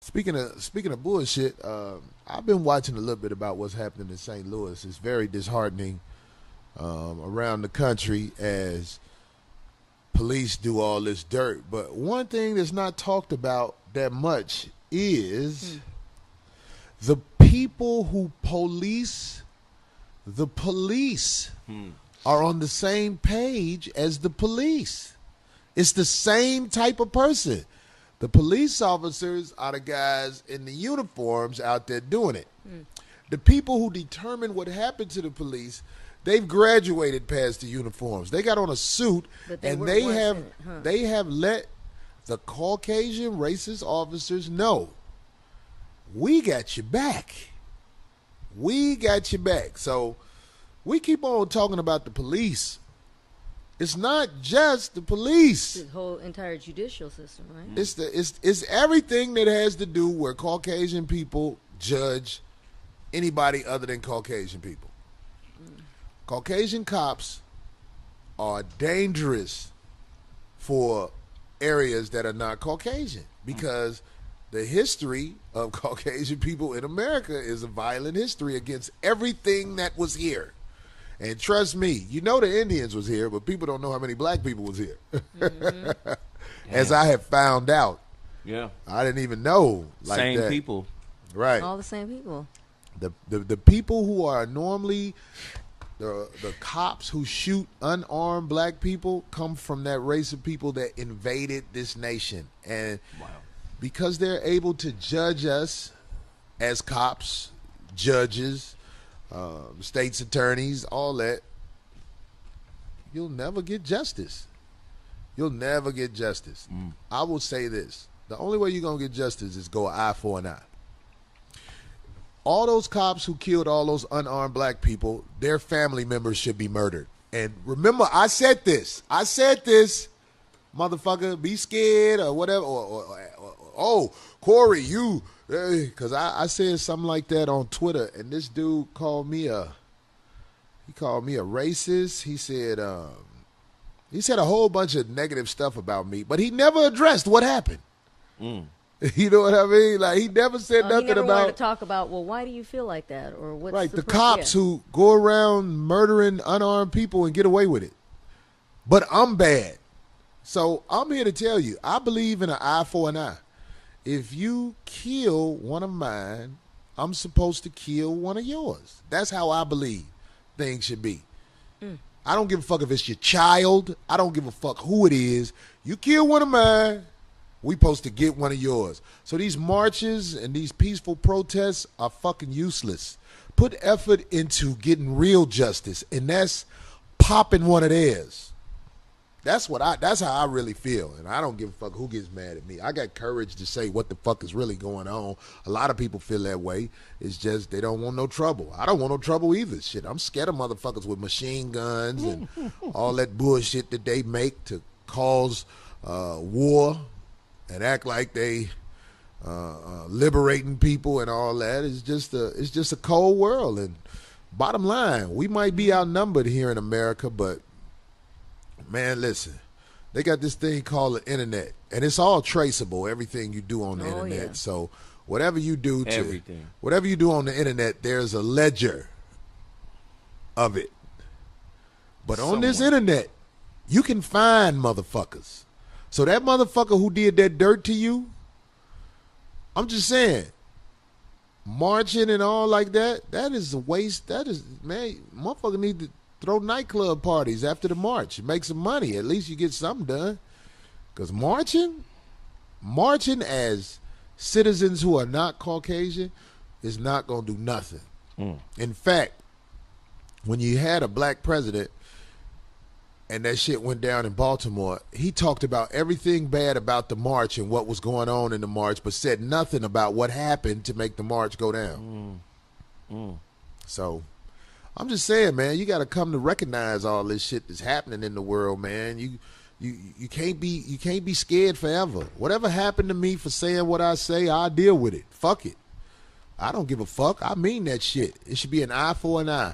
Speaking of bullshit, I've been watching a little bit about what's happening in St. Louis. It's very disheartening around the country as police do all this dirt. But one thing that's not talked about that much is the people who police the police are on the same page as the police. It's the same type of person. The police officers are the guys in the uniforms out there doing it. The people who determine what happened to the police, they've graduated past the uniforms. They got on a suit, and they have let the Caucasian racist officers know, we got your back. We got your back. So we keep on talking about the police. It's not just the police. The whole entire judicial system, right? It's everything that has to do where Caucasian people judge anybody other than Caucasian people. Caucasian cops are dangerous for areas that are not Caucasian because the history of Caucasian people in America is a violent history against everything that was here. And trust me, you know the Indians was here, but people don't know how many black people was here. As I have found out. Yeah. I didn't even know like same that. people. Right. All the same people. The people who are normally the cops who shoot unarmed black people come from that race of people that invaded this nation. And because they're able to judge us as cops, judges, state's attorneys, all that, you'll never get justice. You'll never get justice. I will say this. The only way you're going to get justice is go eye for an eye. All those cops who killed all those unarmed black people, their family members should be murdered. And remember, I said this, motherfucker, be scared or whatever. Oh, Corey, you, because I said something like that on Twitter, and this dude called me a racist. He said a whole bunch of negative stuff about me, but he never addressed what happened. You know what I mean? Like, he never said nothing he never about. wanted to talk about, well, why do you feel like that, or what's right, the cops who go around murdering unarmed people and get away with it. But I'm bad, so I'm here to tell you, I believe in an eye for an eye. If you kill one of mine, I'm supposed to kill one of yours. That's how I believe things should be. I don't give a fuck if it's your child. I don't give a fuck who it is. You kill one of mine, we supposed to get one of yours. So these marches and these peaceful protests are fucking useless. Put effort into getting real justice, and that's popping one of theirs. That's how I really feel, and I don't give a fuck who gets mad at me. I got courage to say what the fuck is really going on. A lot of people feel that way. It's just they don't want no trouble. I don't want no trouble either. Shit, I'm scared of motherfuckers with machine guns and all that bullshit that they make to cause war and act like they liberating people and all that. It's just a cold world. And bottom line, we might be outnumbered here in America, but man, listen, they got this thing called the internet, and it's all traceable, everything you do on the internet. Yeah. So whatever you do on the internet, there's a ledger of it. But on this internet, you can find motherfuckers. So that motherfucker who did that dirt to you, I'm just saying, marching and all like that, that is a waste. That is, man, motherfucker need to throw nightclub parties after the march. Make some money. At least you get something done. Because marching as citizens who are not Caucasian is not going to do nothing. In fact, when you had a black president and that shit went down in Baltimore, he talked about everything bad about the march and what was going on in the march, but said nothing about what happened to make the march go down. So I'm just saying, man, you got to come to recognize all this shit that's happening in the world, man. You can't be scared forever. Whatever happened to me for saying what I say, I'll deal with it. Fuck it. I don't give a fuck. I mean that shit. It should be an eye for an eye.